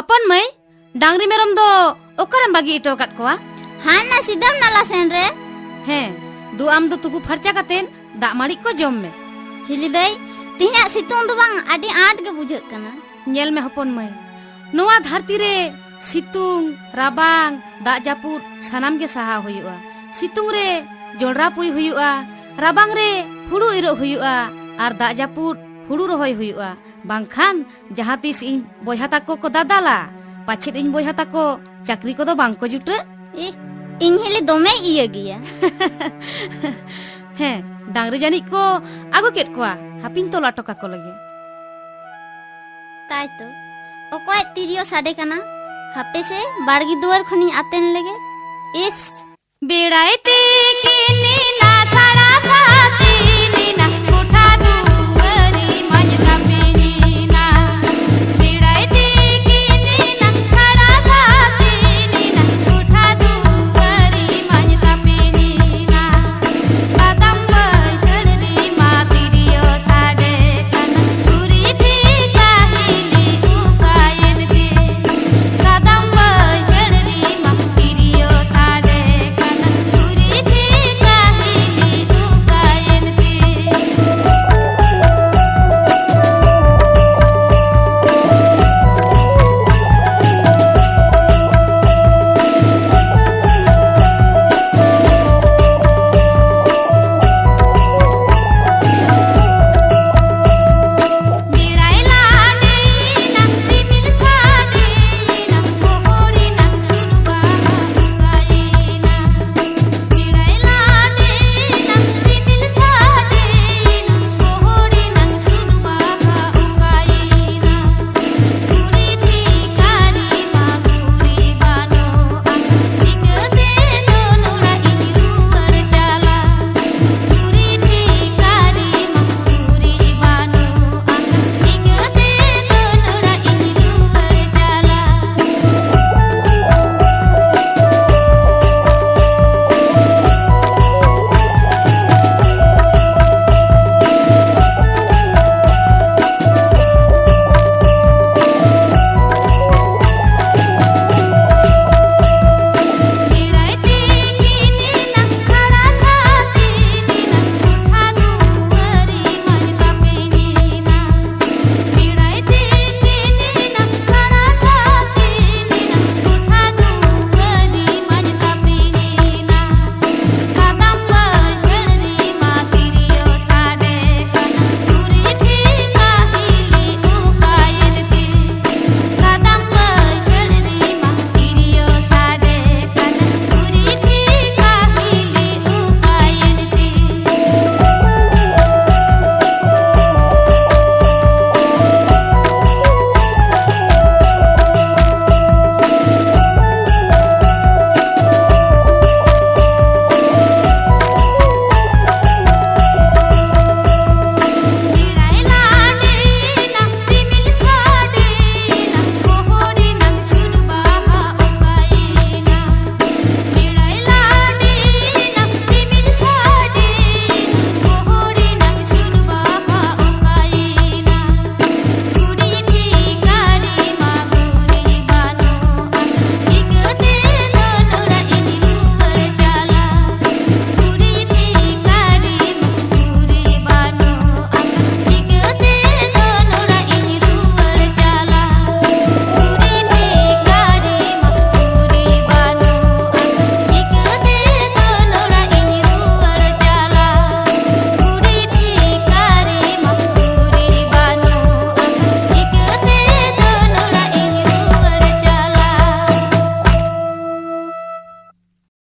हपन मई डांगरी मेरम दो ओकरम बागी इटो कट कोआ हाना सिदम नाला सेन रे हे दु आम दो तुगु फरचा कतेन दाग माड़ी को जम में हिली दई तिना सितुंग दो बांग आडी आट के बुझे कना नेल में हपन मई नोआ धरती रे सितुंग राबांग दाग जापुर सनाम के सहा हुयुआ सितुंग रे जोड़रा पुई हुयुआ राबांग रे हुड़ु इरो हुयुआ आर दाग जापुर हुड़ु रोहय हुयुआ बांखान जहां तिस इन बोयहा ताको को दादाला पाछे इन बोयहा ताको चाकरी को दो बांग को जुटे इन हेले दोमे इया गिया हे डांगरी जानी को आगो केट कोआ हापिन तो लाटोका को लगे ताई तो ओकोय तिरियो साडे कना हापे से बाड़गी दुआर खनी आतेन लगे इस बेड़ाइते के ने